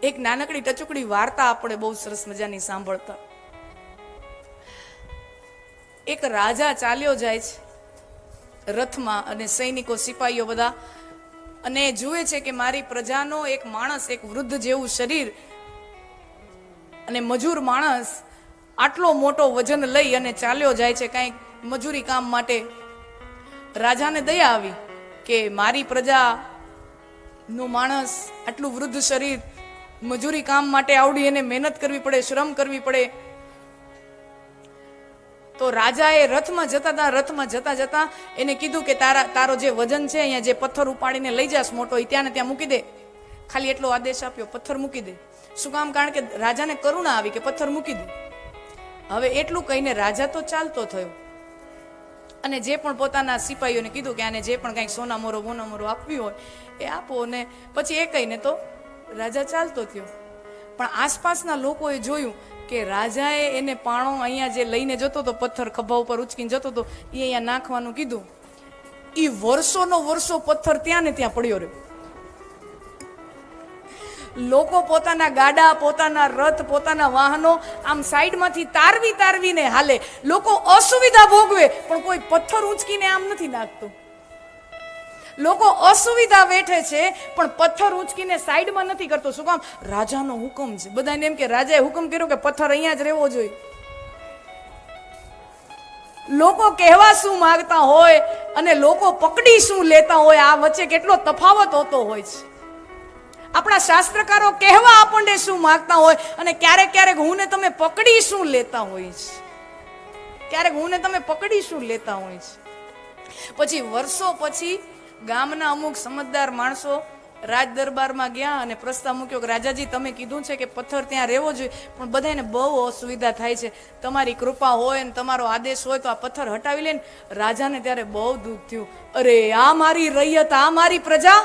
એક નાનકડી ટચુકડી વાર્તા આપણે બહુ સરસ મજાની સાંભળતા. એક રાજા ચાલ્યો જાય છે રથમાં, અને સૈનિકો સિપાહીઓ બધા, અને જુએ છે કે મારી પ્રજાનો એક માણસ, એક વૃદ્ધ જેવું શરીર અને મજૂર માણસ આટલો મોટો વજન લઈ અને ચાલ્યો જાય છે કંઈક મજૂરી કામ માટે. રાજાને દયા આવી કે મારી પ્રજા નો માણસ આટલું વૃદ્ધ શરીર મજૂરી કામ માટે આવડી એને મહેનત કરવી પડે, શ્રમ કરવી પડે. તો રાજાએ રથમાં જતા જતા એને કીધું કે તારો જે વજન છે, અહીંયા જે પથ્થર ઉપાડીને લઈ જાસ મોટો, એ ત્યાં ને ત્યાં મૂકી દે. ખાલી એટલો આદેશ આપ્યો, પથ્થર મૂકી દે. શું કામ? કારણ કે રાજાને કરુણા આવી કે પથ્થર મૂકી દે. હવે એટલું કહીને રાજા તો ચાલતો થયો, અને જે પણ પોતાના સિપાહીઓને કીધું કે આને જે પણ કંઈક સોના મોરો બોના મોરો આપવી હોય એ આપો, ને પછી એ કહીને તો રાજા ચાલતો થયો. પણ આસપાસના લોકોએ જોયું કે રાજાએ એને પાણો અહીંયા જે લઈને જતો હતો, પથ્થર ખભા ઉપર ઉચકીને જતો હતો, એ અહીંયા નાખવાનું કીધું. એ વર્ષો પથ્થર ત્યાં ને ત્યાં પડ્યો રહ્યો. લોકો પોતાના ગાડા, પોતાના રથ, પોતાના વાહનો આમ સાઈડમાંથી તારવીને હાલે. લોકો અસુવિધા ભોગવે, પણ કોઈ પથ્થર ઉંચકીને આમ નથી નાખતું. લોકો અસુવિધા વેઠે છે, પણ પથ્થર ઉંચકીને સાઈડમાં નથી કરતો. શું કામ? રાજાનો હુકમ છે. બધાને એમ કે રાજાએ હુકમ કર્યો કે પથ્થર અહીંયા જ રહેવો જોઈએ. લોકો કહેવા શું માંગતા હોય અને લોકો પકડી શું લેતા હોય, આ વચ્ચે કેટલો તફાવત હોતો હોય છે. આપણા શાસ્ત્રકારો કહેવા આપણને શું માંગતા હોય, અને ક્યારેક હું ને તમે પકડી શું લેતા હોય છે. ક્યારેક હું ને તમે પકડી શું લેતા હોય છે. પછી વર્ષો પછી ગામના અમુક સમજદાર માણસો રાજ દરબારમાં ગયા અને પ્રસ્તાવ મૂક્યો કે રાજાજી, તમે કીધું છે કે પથ્થર ત્યાં રહેવો જોઈએ, પણ બધાને બહુ અસુવિધા થાય છે. તમારી કૃપા હોય ને તમારો આદેશ હોય તો આ પથ્થર હટાવી લે ને. રાજાને ત્યારે બહુ દુઃખ થયું. અરે, આ મારી રૈયત, આ મારી પ્રજા,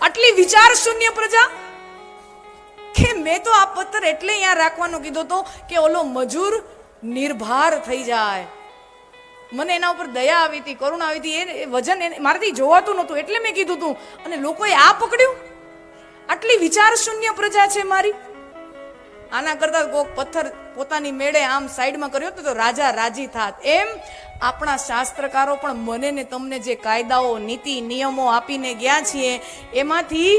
આટલી વિચાર શૂન્ય પ્રજા, કે મેં તો આ પથ્થર એટલે અહીંયા રાખવાનો કીધો તો કે ઓલો મજૂર નિર્ભાર થઈ જાય. મને એના ઉપર દયા આવી હતી, કરુણા આવી હતી. એ વજન મારાથી જોવાતું નહોતું એટલે મેં કીધું તું, અને લોકોએ આ પકડ્યું. આટલી વિચાર શૂન્ય પ્રજા છે મારી. આના કરતા કોક પથ્થર પોતાની મેળે આમ સાઈડમાં કર્યો તો રાજા રાજી થાત. એમ આપણા શાસ્ત્રકારો પણ મને ને તમને જે કાયદાઓ, નીતિ, નિયમો આપીને ગયા છીએ, એમાંથી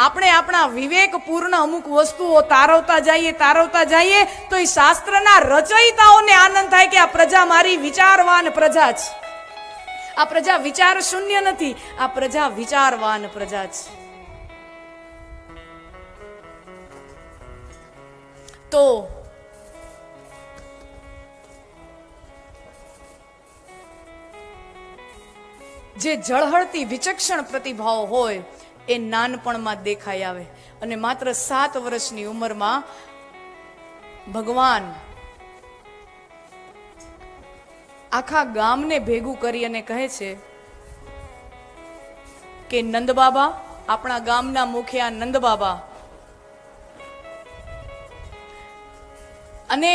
આપણે આપણા વિવેકપૂર્ણ અમુક વસ્તુઓ તારવતા જઈએ તો એ શાસ્ત્રના રચયિતાઓને આનંદ થાય કે આ પ્રજા મારી વિચારવાન પ્રજા છે. આ પ્રજા વિચાર શૂન્ય નથી, આ પ્રજા વિચારવાન પ્રજા છે. તો જે ઝળહળતી વિચક્ષણ પ્રતિભાઓ હોય એ નાનપણમાં દેખાઈ આવે, અને માત્ર 7 વર્ષની ઉંમરમાં ભગવાન આખા ગામને ભેગું કરી અને કહે છે કે નંદ બાબા, આપણા ગામના મુખિયા નંદ બાબા, અને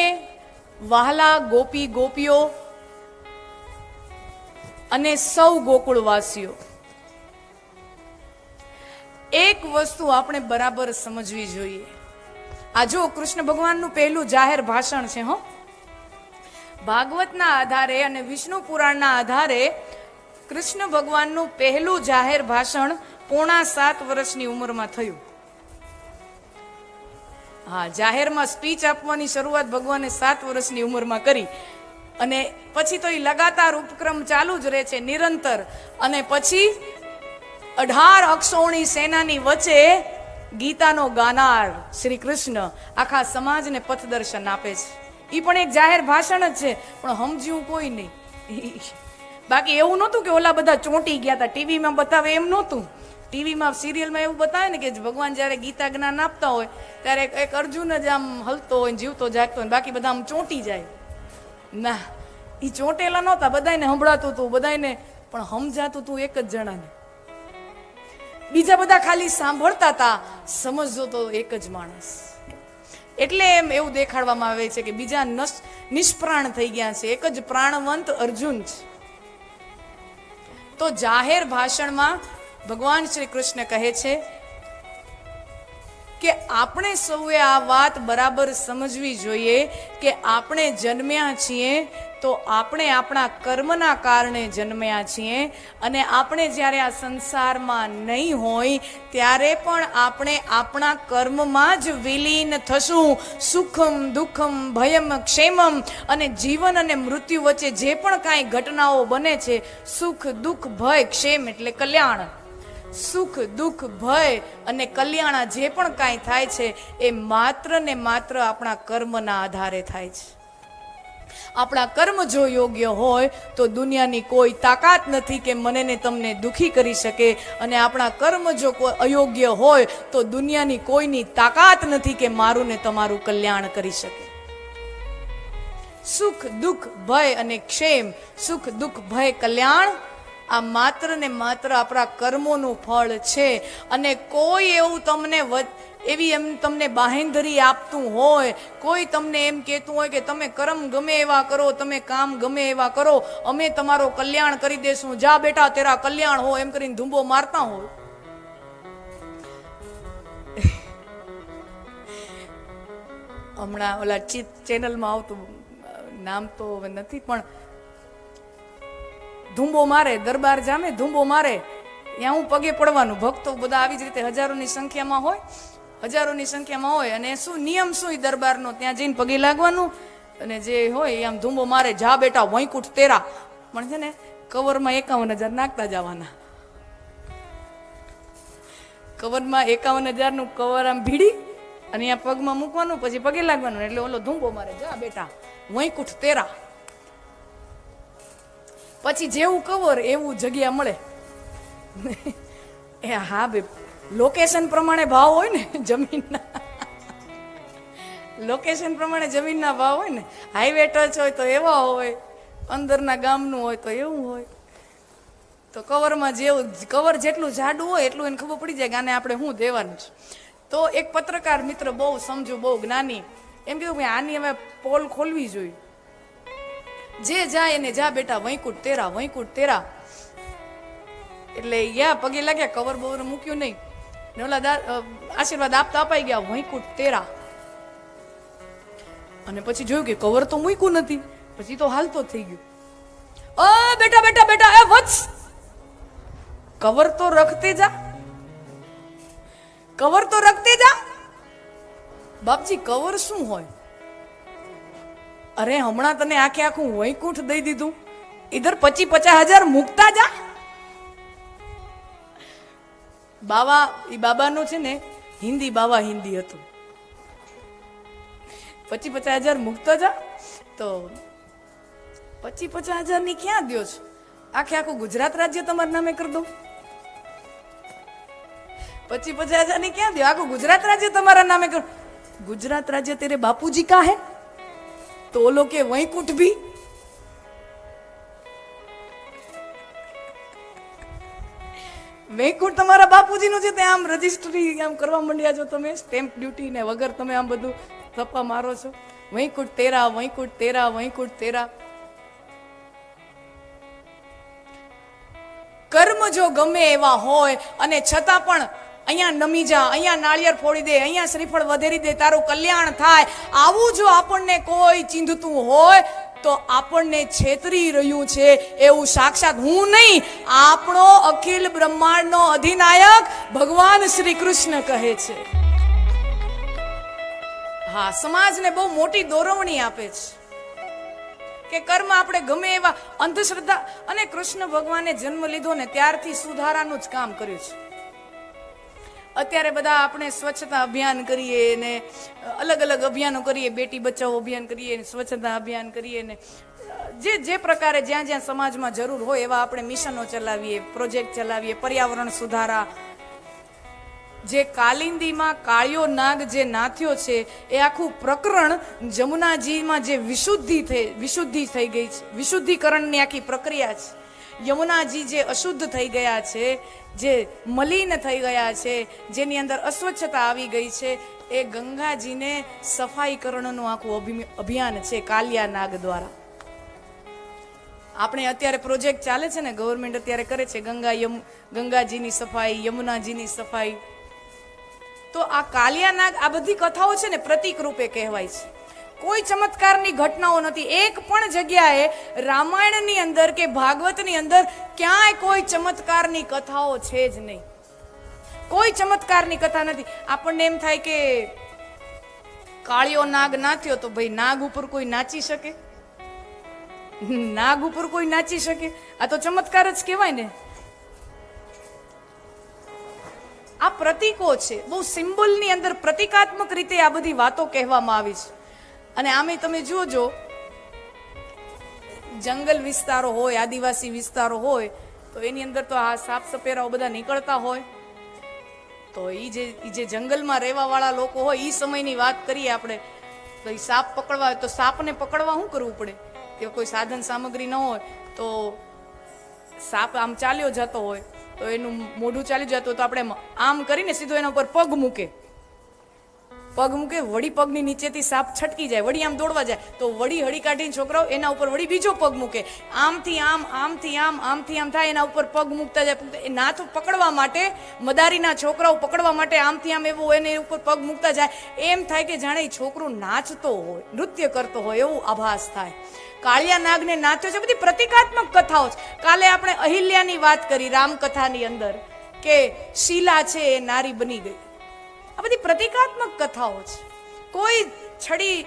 વહાલા ગોપી ગોપીઓ અને સૌ ગોકુળવાસીઓ, એક વસ્તુ આપણે બરાબર સમજવી જોઈએ. આ જો કૃષ્ણ ભગવાનનું પહેલું જાહેર ભાષણ છે. ભાગવતના આધારે અને વિષ્ણુ પુરાણના આધારે કૃષ્ણ ભગવાનનું પહેલું જાહેર ભાષણ 7.5 વર્ષની ઉંમરમાં થયું. જાહેરમાં સ્પીચ આપવાની શરૂઆત ભગવાને 7 વર્ષની ઉંમરમાં કરી, અને પછી તો એ લગાતાર ઉપક્રમ ચાલુ જ રહે છે, નિરંતર. અને પછી 18 અક્ષોણી સેનાની વચ્ચે ગીતાનો ગાનાર શ્રી કૃષ્ણ આખા સમાજને પથદર્શન આપે છે. એ પણ એક જાહેર ભાષણ જ છે, પણ સમજ્યું કોઈ નહીં. બાકી એવું નહોતું કે ઓલા બધા ચોંટી ગયા હતા, ટીવીમાં બતાવે એમ નહોતું. ટીવીમાં સિરિયલમાં એવું બતાવે ને કે ભગવાન જ્યારે ગીતા જ્ઞાન આપતા હોય ત્યારે એક અર્જુન જ આમ હલતો હોય, જીવતો જાગતો હોય, બાકી બધા આમ ચોંટી જાય. ના, એ ચોંટેલા નહોતા, બધાને સંભળાતું હતું, બધાને પણ સમજાતું હતું એક જ જણાને. બીજા બધા ખાલી સાંભળતા હતા, સમજતો તો એક જ માણસ. એટલે એમ એવું દેખાડવામાં આવે છે કે બીજા નિષ્પ્રાણ થઈ ગયા છે, એક જ પ્રાણવંત અર્જુન છે. તો જાહેર ભાષણમાં ભગવાન શ્રી કૃષ્ણ કહે છે કે આપણે સૌએ આ વાત બરાબર સમજવી જોઈએ કે આપણે જન્મ્યા છીએ તો આપણે આપણા કર્મના કારણે જન્મ્યા છીએ, અને આપણે જ્યારે આ સંસારમાં નહીં હોય ત્યારે પણ આપણે આપણા કર્મમાં જ વિલીન થશું. સુખમ દુઃખમ ભયમ ક્ષેમમ, અને જીવન અને મૃત્યુ વચ્ચે જે પણ કાંઈ ઘટનાઓ બને છે, સુખ દુઃખ ભય ક્ષેમ એટલે કલ્યાણ, સુખ દુઃખ ભય અને કલ્યાણ જે પણ કાંઈ થાય છે એ માત્ર ને માત્ર આપણા કર્મના આધારે થાય છે. આપણા કર્મ જો યોગ્ય હોય તો દુનિયાની કોઈ તાકાત નથી કે મને ને તમને દુખી કરી શકે, અને આપણા કર્મ જો કોઈ અયોગ્ય હોય તો દુનિયાની કોઈની તાકાત નથી કે મારું ને તમારું કલ્યાણ કરી શકે. સુખ દુઃખ ભય અને ક્ષેમ, સુખ દુઃખ ભય કલ્યાણ, આ માત્ર ને માત્ર આપણા કર્મોનું ફળ છે. અને કોઈ એવું તમને એવી એમ તમને બાહેંધરી આપતું હોય, કોઈ તમને એમ કહેતું હોય કે તમે કર્મ ગમે એવા કરો, તમે કામ ગમે એવા કરો, અમે તમારો કલ્યાણ કરી દેશું, જા બેટા તેરા કલ્યાણ હો, એમ કરીને ધૂંબો મારતા હોય. હમણાં ઓલા ચેનલમાં આવતું, નામ તો હવે નથી, પણ ધૂંબો મારે, દરબાર જામે ધૂંબો મારે, ત્યાં હું પગે પડવાનું. ભક્તો બધા આવી જ રીતે હજારોની સંખ્યામાં હોય, હજારોની સંખ્યામાં હોય, અને શું નિયમ શું એ દરબારનો, ત્યાં જઈને પગે લાગવાનું, અને જે હોય આમ ધૂંબો મારે, જા બેટા વૈકુંઠ તેરા. પણ છે ને કવરમાં 51,000 નાખતા જવાના, કવરમાં 51,000 નું કવર આમ ભીડી અને અહીંયા પગમાં મૂકવાનું, પછી પગે લાગવાનું, એટલે ઓલો ધૂંબો મારે, જા બેટા વૈકુંઠ તેરા. પછી જેવું કવર એવું જગ્યા મળે. એ હા બે લોકેશન પ્રમાણે ભાવ હોય ને જમીનના, લોકેશન પ્રમાણે જમીનના ભાવ હોય ને. હાઈવે ટચ હોય તો એવા હોય, અંદરના ગામનું હોય તો એવું હોય. તો કવરમાં જેવું કવર જેટલું જાડું હોય એટલું એને ખબર પડી જાય કે આને આપણે શું દેવાનું છે. તો એક પત્રકાર મિત્ર બહુ સમજુ, બહુ જ્ઞાની, એમ કીધું ભાઈ આની હવે પોલ ખોલવી જોઈએ, જે જાય એને જા બેટા વૈકુંઠ તેરા, વૈકુંઠ તેરા. એટલે ગયા પગે લાગ્યા, કવર બવર મૂક્યું નહીં, ને ઓલા આશીર્વાદ આપતા અપાઈ ગયા વૈકુંઠ તેરા. અને પછી જોયું કે કવર તો મૂક્યું નથી, પછી તો હાલતો થઈ ગયું. બેટા બેટા બેટા એ વત્સ, કવર તો રખતે જા, કવર તો રખતે જા. બાપજી કવર શું હોય? અરે હમણાં તને આખે આખું વૈકુંઠ દઈ દીધું, ઇધર 50,000 મૂકતા જા. બાવા, એ બાબાનું છે ને હિન્દી, બાવા હિન્દી હતું. 50,000 મૂકતો જા. તો 50,000 ની ક્યાં દ્યો છો? આખે આખું ગુજરાત રાજ્ય તમારા નામે કરી દો. 50,000 ની ક્યાં દ્યો? આખું ગુજરાત રાજ્ય તમારા નામે કરો. ગુજરાત રાજ્ય તેરે બાપુજી કા હે? તો ઓલો કે વૈકુંઠ ભી. વૈકુંઠ તમારા બાપુજીનું છે, ત્યાં આમ રજીસ્ટ્રી આમ કરવા માંડ્યા છો તમે, સ્ટેમ્પ ડ્યુટી ને વગર તમે આમ બધું થપ્પા મારો છો. વૈકુંઠ તેરા, વૈકુંઠ તેરા, વૈકુંઠ તેરા. કર્મ જો ગમે એવા હોય અને છતાં પણ અહીંયા નમી જા, અહીંયા નાળિયેર ફોડી દે, અહીંયા શ્રીફળ વધેરી દે, તારું કલ્યાણ થાય, આવું જો આપણને કોઈ ચીંધતું હોય તો આપણને છેતરી રહ્યું છે. એવું સાક્ષાત હું નહીં, આપણો અખિલ બ્રહ્માંડનો અધિનાયક ભગવાન શ્રી કૃષ્ણ કહે છે. હા, સમાજને બહુ મોટી દોરવણી આપે છે કે કર્મ આપણે ગમે એવા અંધશ્રદ્ધા, અને કૃષ્ણ ભગવાને જન્મ લીધો ને ત્યારથી સુધારાનું જ કામ કર્યું છે. અત્યારે બધા આપણે સ્વચ્છતા અભિયાન કરીએ ને અલગ અલગ અભિયાનો કરીએ, બેટી બચાવો અભિયાન કરીએ, સ્વચ્છતા અભિયાન કરીએ ને જે પ્રકારે જ્યાં જ્યાં સમાજમાં જરૂર હોય એવા આપણે મિશનો ચલાવીએ, પ્રોજેક્ટ ચલાવીએ, પર્યાવરણ સુધારા. જે કાલિંદીમાં કાળિયો નાગ જે નાથ્યો છે એ આખું પ્રકરણ જમુનાજીમાં જે વિશુદ્ધિ થઈ ગઈ છે, વિશુદ્ધિકરણની આખી પ્રક્રિયા છે. યમુનાજી જે અશુદ્ધ થઈ ગયા છે, જે મલિન થઈ ગયા છે, જેની અંદર અસ્વચ્છતા આવી ગઈ છે, એ ગંગાજીને સફાઈકરણનું આખું અભિયાન છે કાલિયા નાગ દ્વારા. આપણે અત્યારે પ્રોજેક્ટ ચાલે છે ને, ગવર્મેન્ટ અત્યારે કરે છે ગંગાજીની સફાઈ, યમુનાજીની સફાઈ. તો તો આ કાલિયા નાગ, આ બધી કથાઓ છે ને પ્રતીક રૂપે કહેવાય છે. કોઈ ચમત્કારની ઘટનાઓ નથી. એક પણ જગ્યાએ રામાયણની અંદર કે ભાગવતની અંદર ક્યાંય કોઈ ચમત્કારની કથાઓ છે જ નહીં. કોઈ ચમત્કારની કથા નથી. આપણને એમ થાય કે કાળિયો નાગ નાચ્યો તો ભાઈ નાગ ઉપર કોઈ નાચી શકે? નાગ ઉપર કોઈ નાચી શકે? આ તો ચમત્કાર જ કહેવાય ને. આ પ્રતીકો છે, બહુ સિમ્બોલની અંદર પ્રતિકાત્મક રીતે આ બધી વાતો કહેવામાં આવી છે. અને આમે તમે જોજો, જંગલ વિસ્તારો હોય, આદિવાસી વિસ્તારો હોય, તો એની અંદર તો આ સાપ સપેરાઓ બધા નીકળતા હોય. તો એ જે જંગલમાં રહેવા વાળા લોકો હોય, એ સમયની વાત કરીએ આપણે, તો એ સાપ પકડવા હોય તો સાપને પકડવા શું કરવું પડે? કે કોઈ સાધન સામગ્રી ન હોય તો સાપ આમ ચાલ્યો જતો હોય તો એનું મોઢું ચાલ્યું જતું તો આપણે આમ કરીને સીધો એના ઉપર પગ મૂકે, વળી પગની નીચેથી સાપ છટકી જાય, વળી આમ દોડવા જાય તો વળી હળી કાઢીને છોકરાઓ એના ઉપર વળી બીજો પગ મૂકે, આમથી આમ, આમથી આમ, આમથી આમ થાય, એના ઉપર પગ મૂકતા જાય. ના તો પકડવા માટે, મદારીના છોકરાઓ પકડવા માટે આમથી આમ એવું એને ઉપર પગ મૂકતા જાય. એમ થાય કે જાણે એ છોકરો નાચતો હોય, નૃત્ય કરતો હોય એવું આભાસ થાય. કાળિયા નાગને નાચ્યો છે. બધી પ્રતિકાત્મક કથાઓ છે. કાલે આપણે અહિલ્યાની વાત કરી રામકથાની અંદર કે શીલા છે એ નારી બની ગઈ. આ બધી પ્રતિકાત્મક કથાઓ છે. કોઈ છડી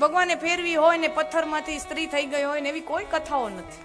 ભગવાને ફેરવી હોય ને પથ્થરમાંથી સ્ત્રી થઈ ગઈ હોય ને એવી કોઈ કથાઓ નથી.